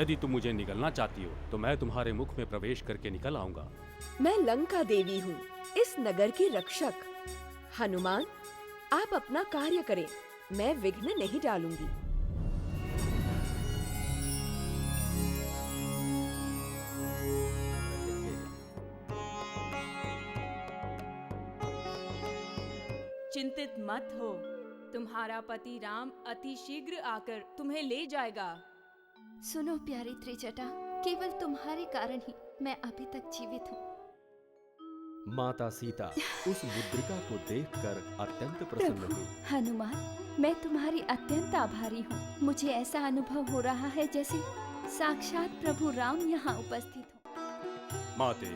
यदि तुम मुझे निगलना चाहती हो तो मैं तुम्हारे मुख में प्रवेश करके निकल आऊंगा। मैं लंका देवी हूँ, इस नगर की रक्षक। हनुमान, आप अपना कार्य करें, मैं विघ्न नहीं डालूंगी। चिंतित मत हो, तुम्हारा पति राम अति शीघ्र आकर तुम्हें ले जाएगा। सुनो प्यारी त्रिजटा, केवल तुम्हारे कारण ही मैं अभी तक जीवित हूँ। माता सीता उस मुद्रिका को देखकर अत्यंत प्रसन्न हुई। हनुमान, मैं तुम्हारी अत्यंत आभारी हूँ। मुझे ऐसा अनुभव हो रहा है जैसे साक्षात प्रभु राम यहाँ उपस्थित हो। माते,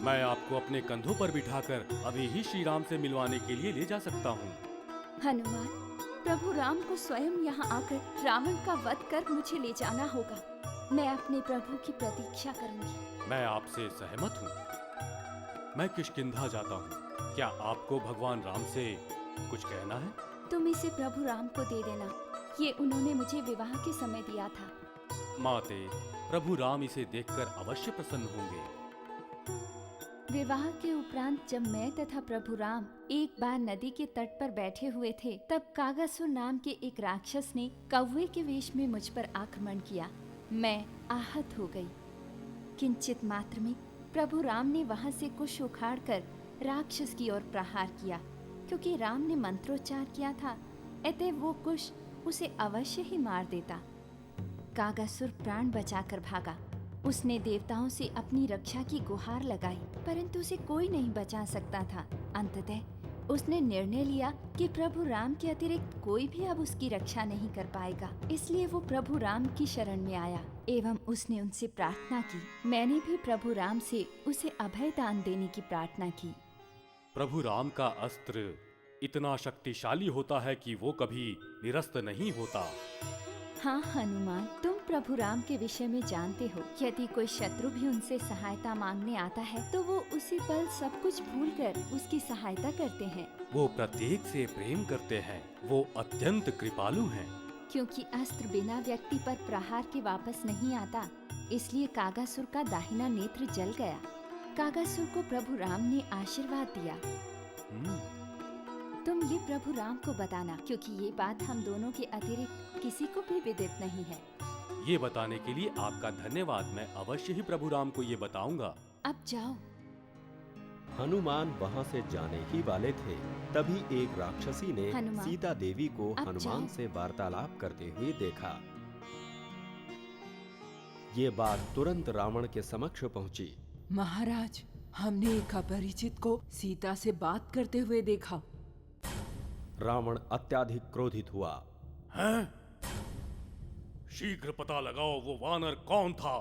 मैं आपको अपने कंधों पर बिठाकर अभी ही श्री राम से मिलवाने के लिए ले जा सकता हूँ। हनुमान, प्रभु राम को स्वयं यहाँ आकर रावण का वध कर मुझे ले जाना होगा। मैं अपने प्रभु की प्रतीक्षा करूंगी। मैं आपसे सहमत हूँ। मैं किष्किंधा जाता हूँ। क्या आपको भगवान राम से कुछ कहना है? तुम इसे प्रभु राम को दे देना, ये उन्होंने मुझे विवाह के समय दिया था। माते, प्रभु राम इसे देखकर अवश्य प्रसन्न होंगे। विवाह के उपरांत जब मैं तथा प्रभु राम एक बार नदी के तट पर बैठे हुए थे, तब कागासुर नाम के एक राक्षस ने कौवे के वेश में मुझ पर आक्रमण किया। मैं आहत हो गई। किंचित मात्र में प्रभु राम ने वहां से कुश उखाड़कर राक्षस की ओर प्रहार किया। क्योंकि राम ने मंत्रोच्चार किया था, अतः वो कुश उसे अवश्य ही मार देता। कागासुर प्राण बचाकर भागा। उसने देवताओं से अपनी रक्षा की गुहार लगाई, परंतु उसे कोई नहीं बचा सकता था। अंततः उसने निर्णय लिया कि प्रभु राम के अतिरिक्त कोई भी अब उसकी रक्षा नहीं कर पाएगा। इसलिए वो प्रभु राम की शरण में आया एवं उसने उनसे प्रार्थना की। मैंने भी प्रभु राम से उसे अभय दान देने की प्रार्थना की। प्रभु राम का अस्त्र इतना शक्तिशाली होता है कि वो कभी निरस्त नहीं होता। हाँ हनुमान, तुम प्रभु राम के विषय में जानते हो। यदि कोई शत्रु भी उनसे सहायता मांगने आता है तो वो उसी पल सब कुछ भूलकर उसकी सहायता करते हैं। वो प्रत्येक से प्रेम करते हैं। वो अत्यंत कृपालु हैं। क्योंकि अस्त्र बिना व्यक्ति पर प्रहार के वापस नहीं आता, इसलिए कागासुर का दाहिना नेत्र जल गया। कागासुर को प्रभु राम ने आशीर्वाद दिया। तुम ये प्रभु राम को बताना, क्योंकि ये बात हम दोनों के अतिरिक्त किसी को भी विदित नहीं है। ये बताने के लिए आपका धन्यवाद। मैं अवश्य ही प्रभु राम को ये बताऊंगा। अब जाओ। हनुमान वहां से जाने ही वाले थे, तभी एक राक्षसी ने सीता देवी को हनुमान से वार्तालाप करते हुए देखा। ये बात तुरंत रावण के समक्ष पहुंची। महाराज, हमने एक अपरिचित को सीता से बात करते हुए देखा। रावण अत्याधिक क्रोधित हुआ। हैं? शीघ्र पता लगाओ वो वानर कौन था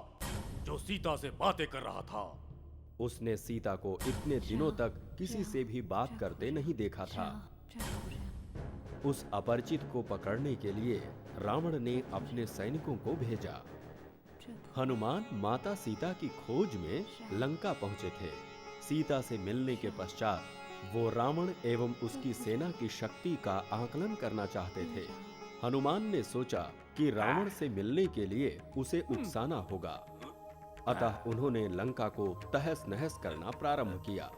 जो सीता से बातें कर रहा था। उसने सीता को इतने दिनों तक किसी से भी बात करते नहीं देखा था। उस अपरिचित को पकड़ने के लिए रावण ने अपने सैनिकों को भेजा। हनुमान माता सीता की खोज में लंका पहुंचे थे। सीता से मिलने के पश्चात वो रावण एवं उसकी सेना की शक्ति का आकलन करना चाहते थे। हनुमान ने सोचा कि रावण से मिलने के लिए उसे उकसाना होगा, अतः उन्होंने लंका को तहस नहस करना प्रारंभ किया।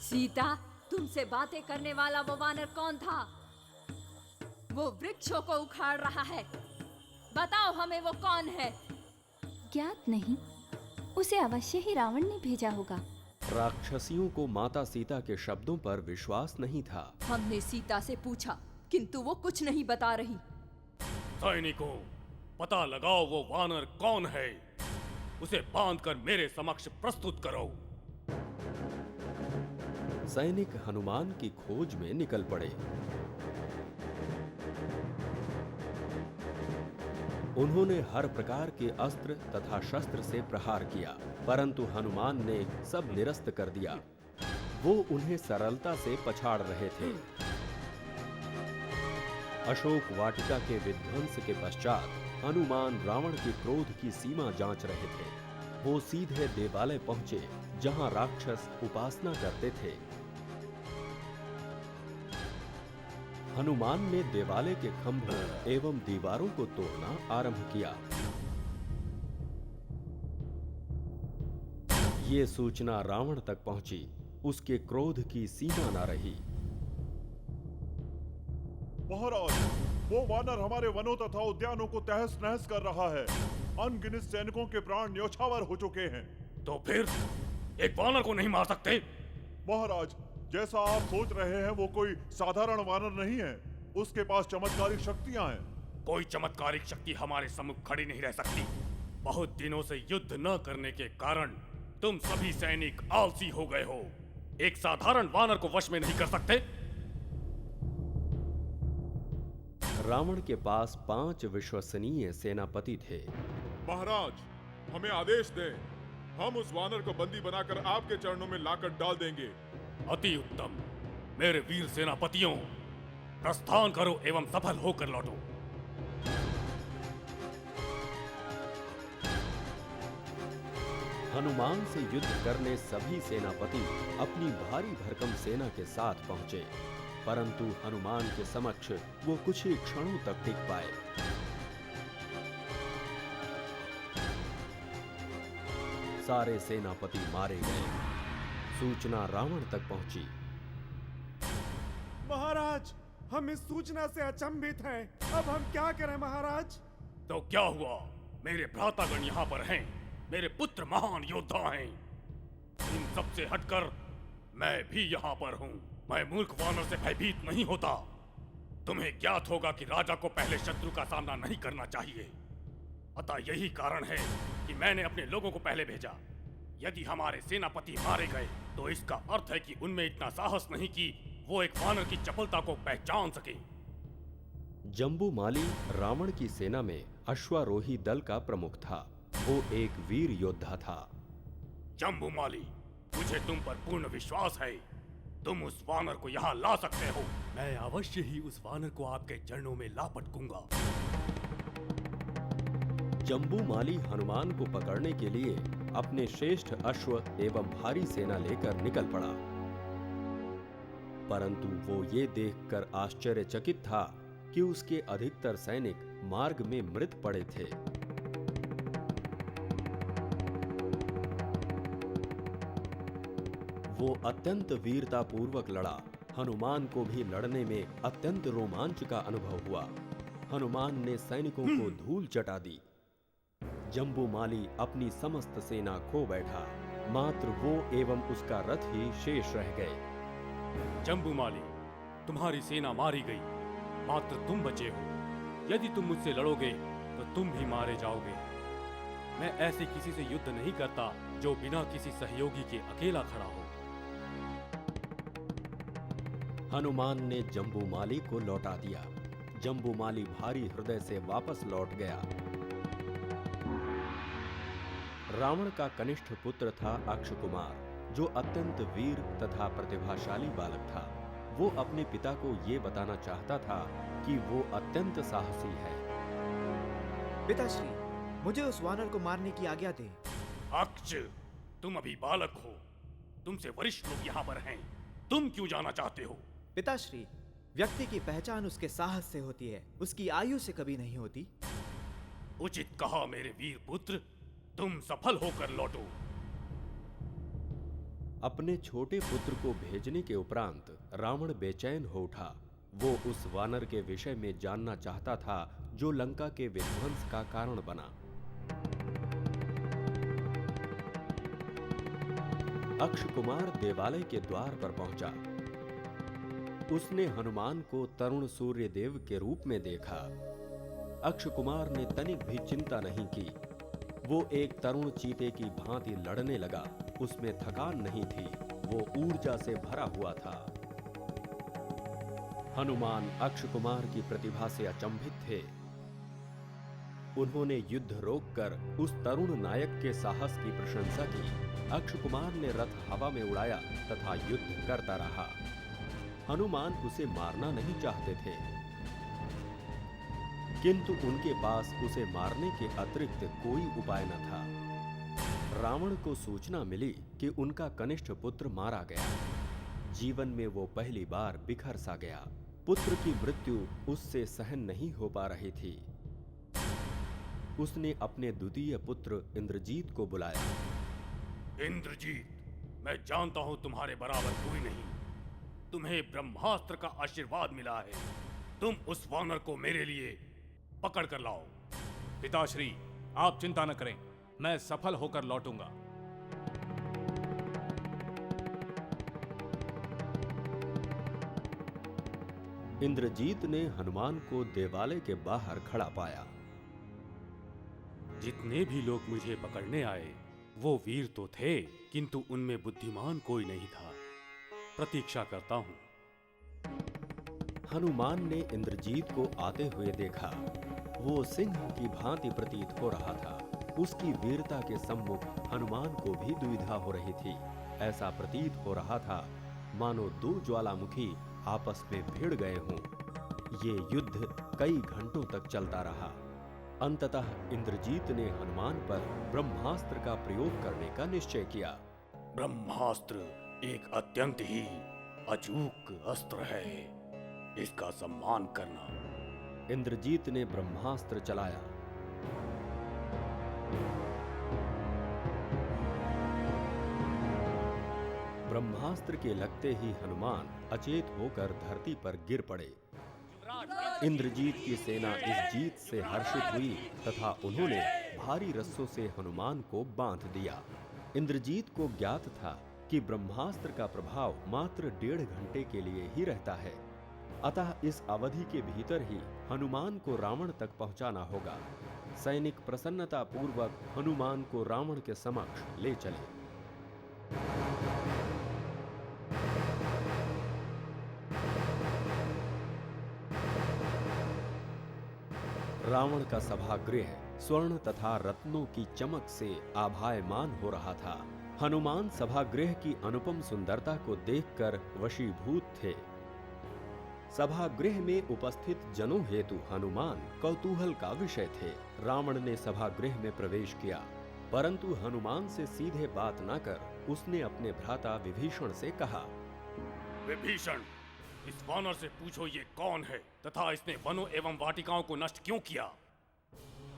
सीता, तुमसे बातें करने वाला वो वानर कौन था? वो वृक्षों को उखाड़ रहा है। बताओ हमें वो कौन है? ज्ञात नहीं, उसे अवश्य ही रावण ने भेजा होगा। राक्षसियों को माता सीता के शब्दों पर विश्वास नहीं था। हमने सीता से पूछा, किंतु वो कुछ नहीं बता रही। सैनिकों, पता लगाओ वो वानर कौन है। उसे बांधकर मेरे समक्ष प्रस्तुत करो। सैनिक हनुमान की खोज में निकल पड़े। उन्होंने हर प्रकार के अस्त्र तथा शस्त्र से प्रहार किया, परंतु हनुमान ने सब निरस्त कर दिया। वो उन्हें सरलता से पछाड़ रहे थे। अशोक वाटिका के विध्वंस के पश्चात हनुमान रावण के क्रोध की सीमा जांच रहे थे। वो सीधे देवालय पहुंचे जहां राक्षस उपासना करते थे। हनुमान ने देवालय के खंभों एवं दीवारों को तोड़ना आरंभ किया। ये सूचना रावण तक पहुंची। उसके क्रोध की सीमा न रही। महाराज, वो वानर हमारे वनों तथा उद्यानों को तहस नहस कर रहा है। अनगिनत सैनिकों के प्राण न्योछावर हो चुके हैं। तो फिर एक वानर को नहीं मार सकते? महाराज, जैसा आप सोच रहे हैं वो कोई साधारण वानर नहीं है। उसके पास चमत्कारिक शक्तियां हैं। कोई चमत्कारिक शक्ति हमारे सम्मुख खड़ी नहीं रह सकती। बहुत दिनों से युद्ध न करने के कारण तुम सभी सैनिक आलसी हो गए हो। एक साधारण वानर को वश में नहीं कर सकते। रावण के पास 5 विश्वसनीय सेनापति थे। महाराज, हमें आदेश दें। हम उस वानर को बंदी बनाकर आपके चरणों में लाकर डाल देंगे। अति उत्तम। मेरे वीर सेनापतियों, प्रस्थान करो एवं सफल होकर लौटो। हनुमान से युद्ध करने सभी सेनापति अपनी भारी भरकम सेना के साथ पहुंचे, परंतु हनुमान के समक्ष वो कुछ ही क्षणों तक टिक पाए। सारे सेनापति मारे गए। सूचना रावण तक पहुंची। महाराज, हम इस सूचना से अचंभित हैं। अब हम क्या करें महाराज? तो क्या हुआ? मेरे भ्रातागण यहाँ पर हैं। मेरे पुत्र महान योद्धा हैं। इन सब से हटकर मैं भी यहाँ पर हूँ। मैं मूर्ख वानर से भयभीत नहीं होता। तुम्हें ज्ञात होगा कि राजा को पहले शत्रु का सामना नहीं करना चाहिए। अतः यही कारण है कि मैंने अपने लोगों को पहले भेजा। यदि हमारे सेनापति मारे गए तो इसका अर्थ है कि उनमें इतना साहस नहीं कि वो एक वानर की चपलता को पहचान सके। जम्बूमाली रावण की सेना में अश्वारोही दल का प्रमुख था। वो एक वीर योद्धा था। जम्बूमाली, मुझे तुम पर पूर्ण विश्वास है। तुम उस वानर को यहाँ ला सकते हो। मैं अवश्य ही उस वानर को आपके चरणों में ला पटकूंगा। जम्बूमाली हनुमान को पकड़ने के लिए अपने श्रेष्ठ अश्व एवं भारी सेना लेकर निकल पड़ा, परंतु वो ये देखकर आश्चर्यचकित था कि उसके अधिकतर सैनिक मार्ग में मृत पड़े थे। वो अत्यंत वीरतापूर्वक लड़ा। हनुमान को भी लड़ने में अत्यंत रोमांच का अनुभव हुआ। हनुमान ने सैनिकों को धूल चटा दी। जम्बूमाली अपनी समस्त सेना खो बैठा। मात्र वो एवं उसका रथ ही शेष रह गए। जम्बूमाली, तुम्हारी सेना मारी गई, मात्र तुम बचे हो। यदि तुम मुझसे लड़ोगे तो तुम भी मारे जाओगे। मैं ऐसे किसी से युद्ध नहीं करता जो बिना किसी सहयोगी के अकेला खड़ा हो। हनुमान ने जम्बूमाली को लौटा दिया। जम्बूमाली भारी हृदय से वापस लौट गया। रावण का कनिष्ठ पुत्र था अक्षकुमार, जो अत्यंत वीर तथा प्रतिभाशाली बालक था। वो अपने पिता को ये बताना चाहता था कि वो अत्यंत साहसी है। पिताश्री, मुझे उस वानर को मारने की आज्ञा दें। अक्ष, तुम अभी बालक हो। तुमसे वरिष्ठ लोग यहाँ पर हैं। तुम क्यों जाना चाहते हो? पिताश्री, व्यक्ति की पहचान उसके साहस से होती है, उसकी आयु से कभी नहीं होती। उचित कहा मेरे वीर पुत्र। तुम सफल होकर लौटो। अपने छोटे पुत्र को भेजने के उपरांत रावण बेचैन हो उठा। वो उस वानर के विषय में जानना चाहता था जो लंका के विध्वंस का कारण बना। अक्षकुमार देवालय के द्वार पर पहुंचा। उसने हनुमान को तरुण सूर्य देव के रूप में देखा। अक्षकुमार ने तनिक भी चिंता नहीं की। वो एक तरुण चीते की भांति लड़ने लगा। उसमें थकान नहीं थी, वो ऊर्जा से भरा हुआ था। हनुमान अक्षकुमार की प्रतिभा से अचंभित थे। उन्होंने युद्ध रोककर उस तरुण नायक के साहस की प्रशंसा की। अक्षकुमार ने रथ हवा में उड़ाया तथा युद्ध करता रहा। हनुमान उसे मारना नहीं चाहते थे, किंतु उनके पास उसे मारने के अतिरिक्त कोई उपाय न था। रावण को सूचना मिली कि उनका कनिष्ठ पुत्र मारा गया। जीवन में वो पहली बार बिखर सा गया। पुत्र की मृत्यु उससे सहन नहीं हो पा रही थी। उसने अपने द्वितीय पुत्र इंद्रजीत को बुलाया। इंद्रजीत, मैं जानता हूं तुम्हारे बराबर कोई नहीं। तुम्हें ब्रह्मास्त्र का आशीर्वाद मिला है। तुम उस वानर को मेरे लिए पकड़ कर लाओ। पिताश्री, आप चिंता न करें, मैं सफल होकर लौटूंगा। इंद्रजीत ने हनुमान को देवालय के बाहर खड़ा पाया। जितने भी लोग मुझे पकड़ने आए वो वीर तो थे, किंतु उनमें बुद्धिमान कोई नहीं था। प्रतीक्षा करता हूं। हनुमान ने इंद्रजीत को आते हुए देखा। वो सिंह की भांति प्रतीत हो रहा था। उसकी वीरता के सम्मुख हनुमान को भी दुविधा हो रही थी। ऐसा प्रतीत हो रहा था मानो दो ज्वालामुखी आपस में भिड़ गए हों। ये युद्ध कई घंटों तक चलता रहा। अंततः इंद्रजीत ने हनुमान पर ब्रह्मास्त्र का प्रयोग करने का निश्चय किया। ब्रह्मास्त्र एक अत्यंत ही अचूक अस्त्र है, इसका सम्मान करना। इंद्रजीत ने ब्रह्मास्त्र चलाया। ब्रह्मास्त्र के लगते ही हनुमान अचेत होकर धरती पर गिर पड़े। इंद्रजीत की सेना इस जीत से हर्षित हुई तथा उन्होंने भारी रस्सों से हनुमान को बांध दिया। इंद्रजीत को ज्ञात था कि ब्रह्मास्त्र का प्रभाव मात्र 1.5 घंटे के लिए ही रहता है, अतः इस अवधि के भीतर ही हनुमान को रावण तक पहुंचाना होगा। सैनिक प्रसन्नता पूर्वक हनुमान को रावण के समक्ष ले चले। रावण का सभागृह स्वर्ण तथा रत्नों की चमक से आभायमान हो रहा था। हनुमान सभागृह की अनुपम सुंदरता को देखकर वशीभूत थे। सभागृह में उपस्थित जनों हेतु हनुमान कौतूहल का विषय थे। रावण ने सभागृह में प्रवेश किया, परंतु हनुमान से सीधे बात न कर उसने अपने भ्राता विभीषण से कहा, विभीषण, इस वानर से पूछो ये कौन है तथा इसने वनों एवं वाटिकाओं को नष्ट क्यों किया।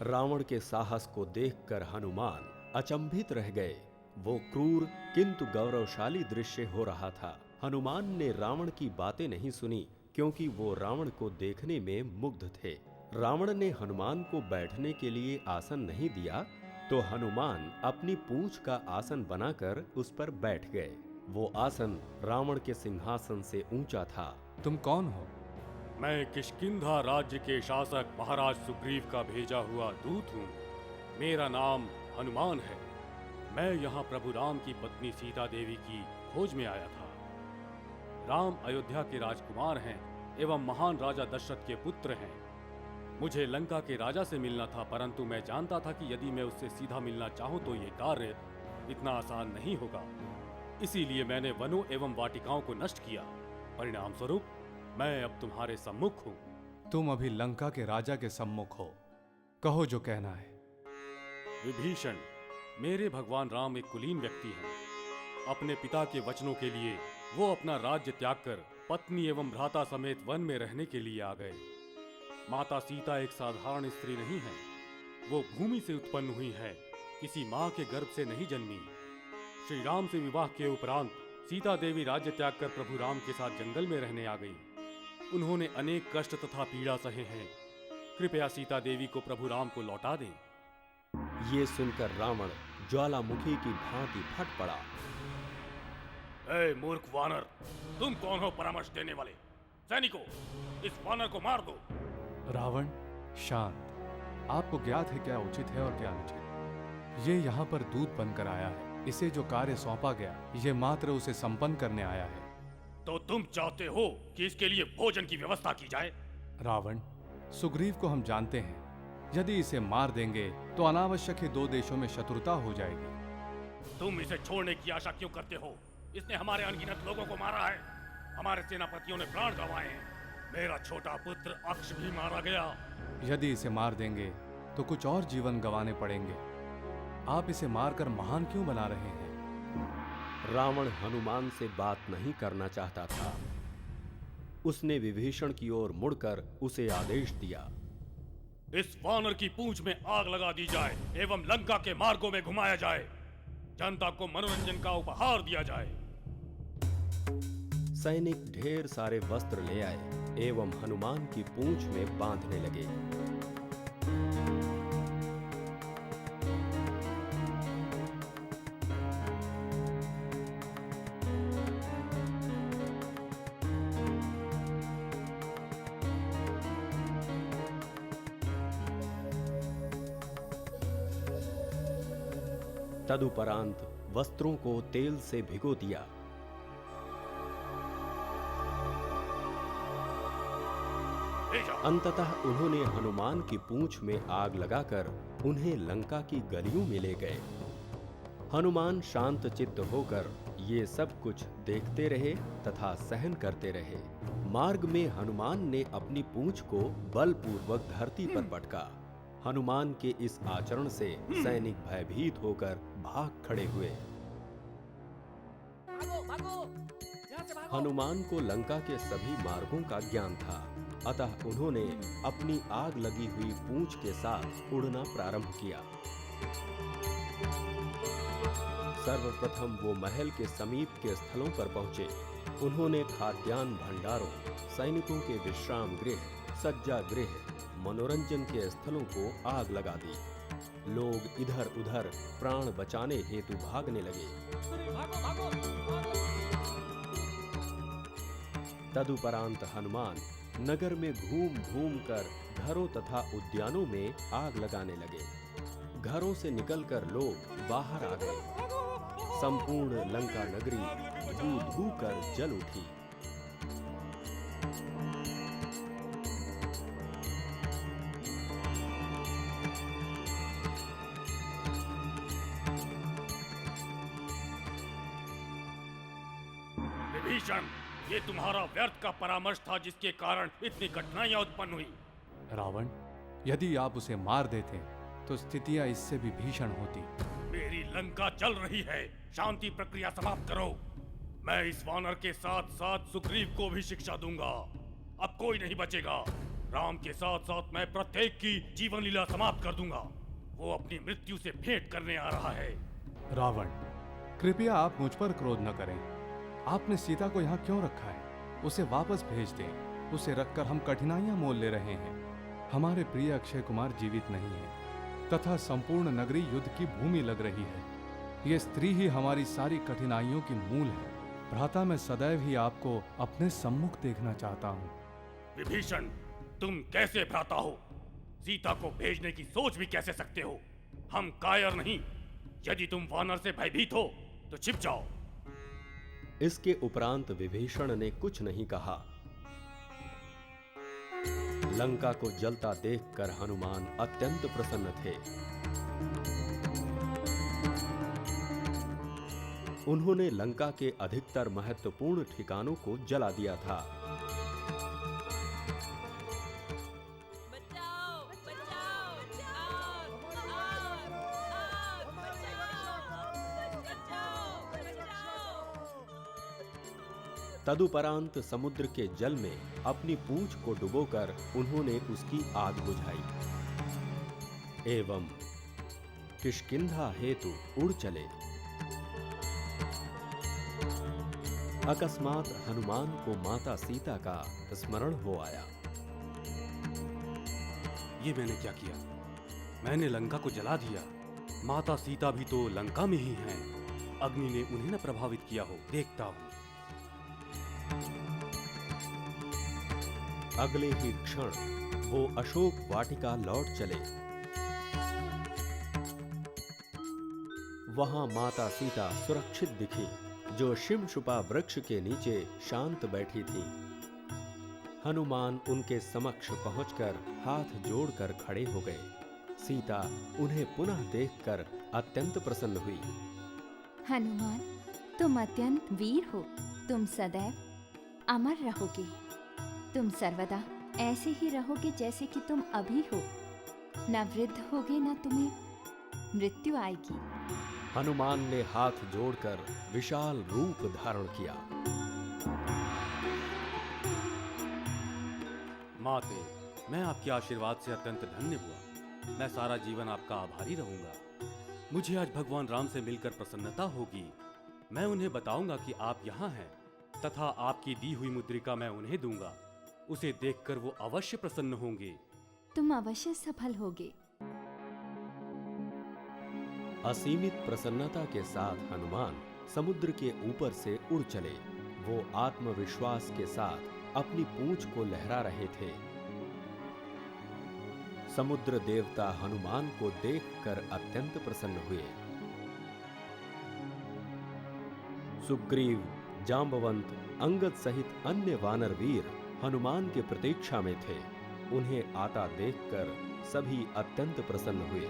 रावण के साहस को देखकर हनुमान अचंभित रह गए। वो क्रूर किंतु गौरवशाली दृश्य हो रहा था। हनुमान ने रावण की बातें नहीं सुनी क्योंकि वो रावण को देखने में मुग्ध थे। रावण ने हनुमान को बैठने के लिए आसन नहीं दिया तो हनुमान अपनी पूंछ का आसन बनाकर उस पर बैठ गए। वो आसन रावण के सिंहासन से ऊंचा था। तुम कौन हो? मैं किष्किंधा राज्य के शासक महाराज सुग्रीव का भेजा हुआ दूत हूँ। मेरा नाम हनुमान है। मैं यहाँ प्रभु राम की पत्नी सीता देवी की खोज में आया था। राम अयोध्या के राजकुमार हैं एवं महान राजा दशरथ के पुत्र हैं। मुझे लंका के राजा से मिलना था, परंतु मैं जानता था कि यदि मैं उससे सीधा मिलना चाहूं तो ये कार्य इतना आसान नहीं होगा। इसीलिए मैंने वनों एवं वाटिकाओं को नष्ट किया। परिणाम स्वरूप मैं अब तुम्हारे सम्मुख हूँ। तुम अभी लंका के राजा के सम्मुख हो। कहो जो कहना है। विभीषण, मेरे भगवान राम एक कुलीन व्यक्ति हैं। अपने पिता के वचनों के लिए वो अपना राज्य त्याग कर पत्नी एवं भ्राता समेत वन में रहने के लिए आ गए। माता सीता एक साधारण स्त्री नहीं है। वो भूमि से उत्पन्न हुई है, किसी माँ के गर्भ से नहीं जन्मी। श्री राम से विवाह के उपरांत सीता देवी राज्य त्याग कर प्रभु राम के साथ जंगल में रहने आ गई। उन्होंने अनेक कष्ट तथा पीड़ा सहे हैं। कृपया सीता देवी को प्रभु राम को लौटा दें। ये सुनकर रावण ज्वालामुखी की भांति फट पड़ा। ऐ मूर्ख वानर, तुम कौन हो परामर्श देने वाले? सैनिकों, इस वानर को मार दो। रावण, शांत। आपको ज्ञात है क्या उचित है और क्या अनुचित। ये यहाँ पर दूत बनकर आया है। इसे जो कार्य सौंपा गया ये मात्र उसे संपन्न करने आया है। तो तुम चाहते हो कि इसके लिए भोजन की व्यवस्था की जाए? रावण, सुग्रीव को हम जानते हैं। यदि इसे मार देंगे तो अनावश्यक ही 2 देशों में शत्रुता हो जाएगी। तुम इसे छोड़ने की आशा क्यों करते हो? इसने हमारे अनगिनत लोगों को मारा है। हमारे सेनापतियों ने प्राण गंवाए हैं। मेरा छोटा पुत्र अक्ष भी मारा गया। यदि इसे मार देंगे तो कुछ और जीवन गंवाने पड़ेंगे। आप इसे मारकर महान क्यों बना रहे हैं? रावण हनुमान से बात नहीं करना चाहता था। उसने विभीषण की ओर मुड़कर उसे आदेश दिया। इस वानर की पूंछ में आग लगा दी जाए एवं लंका के मार्गों में घुमाया जाए। जनता को मनोरंजन का उपहार दिया जाए। सैनिक ढेर सारे वस्त्र ले आए एवं हनुमान की पूंछ में बांधने लगे। तदुपरांत वस्त्रों को तेल से भिगो दिया। अंततः उन्होंने हनुमान की पूंछ में आग लगाकर उन्हें लंका की गलियों में ले गए। हनुमान शांत चित्त होकर ये सब कुछ देखते रहे तथा सहन करते रहे। मार्ग में हनुमान ने अपनी पूंछ को बलपूर्वक धरती पर पटका। हनुमान के इस आचरण से सैनिक भयभीत होकर भाग खड़े हुए। हनुमान को लंका के सभी मार्गों का ज्ञान था, अतः उन्होंने अपनी आग लगी हुई पूंछ के साथ उड़ना प्रारंभ किया। सर्वप्रथम वो महल के समीप के स्थलों पर पहुंचे। उन्होंने खाद्यान्न भंडारों, सैनिकों के विश्राम गृह, सज्जा गृह, मनोरंजन के स्थलों को आग लगा दी। लोग इधर उधर प्राण बचाने हेतु भागने लगे। तदुपरांत हनुमान नगर में घूम घूम कर घरों तथा उद्यानों में आग लगाने लगे। घरों से निकलकर लोग बाहर आ गए। संपूर्ण लंका नगरी धू धू कर जल उठी। विभीषण, ये तुम्हारा व्यर्थ का परामर्श था जिसके कारण इतनी कठिनाइयां उत्पन्न हुई। रावण, यदि आप उसे मार देते तो स्थितियां इससे भी भीषण होती। मेरी लंका चल रही है, शांति प्रक्रिया समाप्त करो। मैं इस वानर के साथ साथ सुग्रीव को भी शिक्षा दूंगा। अब कोई नहीं बचेगा। राम के साथ साथ मैं प्रत्येक की जीवन लीला समाप्त कर दूंगा। वो अपनी मृत्यु से भेंट करने आ रहा है। रावण, कृपया आप मुझ पर क्रोध न करें। आपने सीता को यहाँ क्यों रखा है? उसे वापस भेज दें। उसे रखकर हम कठिनाइयां मोल ले रहे हैं। हमारे प्रिय अक्षय कुमार जीवित नहीं है तथा संपूर्ण नगरी युद्ध की भूमि लग रही है। ये स्त्री ही हमारी सारी कठिनाइयों की मूल है। भ्राता, मैं सदैव ही आपको अपने सम्मुख देखना चाहता हूँ। विभीषण, तुम कैसे भ्राता हो? सीता को भेजने की सोच भी कैसे सकते हो? हम कायर नहीं। यदि तुम वानर से भयभीत हो तो छिप जाओ। इसके उपरांत विभीषण ने कुछ नहीं कहा। लंका को जलता देखकर हनुमान अत्यंत प्रसन्न थे। उन्होंने लंका के अधिकतर महत्वपूर्ण ठिकानों को जला दिया था। तदुपरांत समुद्र के जल में अपनी पूंछ को डुबोकर उन्होंने उसकी आग बुझाई एवं किष्किंधा हेतु उड़ चले। अकस्मात हनुमान को माता सीता का स्मरण हो आया। ये मैंने क्या किया? मैंने लंका को जला दिया। माता सीता भी तो लंका में ही हैं। अग्नि ने उन्हें न प्रभावित किया हो, देखता हूं। अगले ही क्षण वो अशोक वाटिका लौट चले। वहां माता सीता सुरक्षित दिखी, जो शिमशुपा वृक्ष के नीचे शांत बैठी थी। हनुमान उनके समक्ष पहुंचकर हाथ जोड़कर खड़े हो गए। सीता उन्हें पुनः देखकर अत्यंत प्रसन्न हुई। हनुमान, तुम अत्यंत वीर हो। तुम सदैव अमर रहोगे। तुम सर्वदा ऐसे ही रहोगे जैसे कि तुम अभी हो। न वृद्ध होगे, न तुम्हें मृत्यु आएगी। हनुमान ने हाथ जोड़कर विशाल रूप धारण किया। माते, मैं आपके आशीर्वाद से अत्यंत धन्य हुआ। मैं सारा जीवन आपका आभारी रहूंगा। मुझे आज भगवान राम से मिलकर प्रसन्नता होगी। मैं उन्हें बताऊंगा कि आप यहाँ हैं तथा आपकी दी हुई मुद्रिका मैं उन्हें दूंगा। उसे देखकर वो अवश्य प्रसन्न होंगे। तुम अवश्य सफल होगे। असीमित प्रसन्नता के साथ हनुमान समुद्र के ऊपर से उड़ चले। वो आत्मविश्वास के साथ अपनी पूंछ को लहरा रहे थे। समुद्र देवता हनुमान को देखकर अत्यंत प्रसन्न हुए। सुग्रीव, जांबवंत, अंगद सहित अन्य वानर वीर हनुमान के प्रतीक्षा में थे। उन्हें आता देखकर सभी अत्यंत प्रसन्न हुए।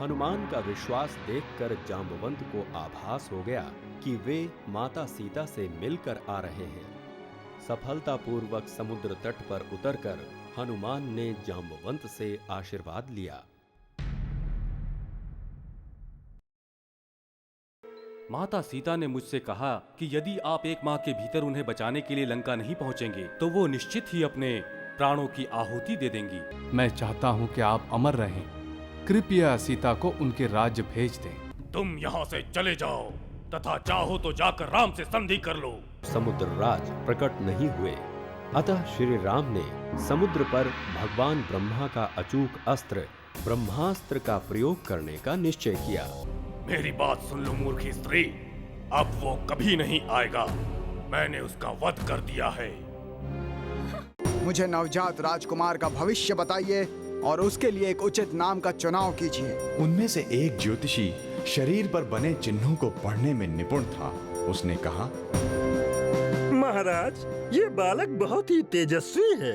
हनुमान का विश्वास देखकर जांबवंत को आभास हो गया कि वे माता सीता से मिलकर आ रहे हैं। सफलतापूर्वक समुद्र तट पर उतरकर हनुमान ने जांबवंत से आशीर्वाद लिया। माता सीता ने मुझसे कहा कि यदि आप 1 माह के भीतर उन्हें बचाने के लिए लंका नहीं पहुंचेंगे तो वो निश्चित ही अपने प्राणों की आहुति दे देंगी। मैं चाहता हूँ कि आप अमर रहें। कृपया सीता को उनके राज्य भेज दें। तुम यहाँ से चले जाओ तथा चाहो तो जाकर राम से संधि कर लो। समुद्र राज प्रकट नहीं हुए। अतः श्री राम ने समुद्र पर भगवान ब्रह्मा का अचूक अस्त्र ब्रह्मास्त्र का प्रयोग करने का निश्चय किया। मेरी बात सुन लो मूर्ख स्त्री, अब वो कभी नहीं आएगा। मैंने उसका वध कर दिया है। मुझे नवजात राजकुमार का भविष्य बताइए और उसके लिए एक उचित नाम का चुनाव कीजिए। उनमें से एक ज्योतिषी शरीर पर बने चिन्हों को पढ़ने में निपुण था। उसने कहा, महाराज, ये बालक बहुत ही तेजस्वी है।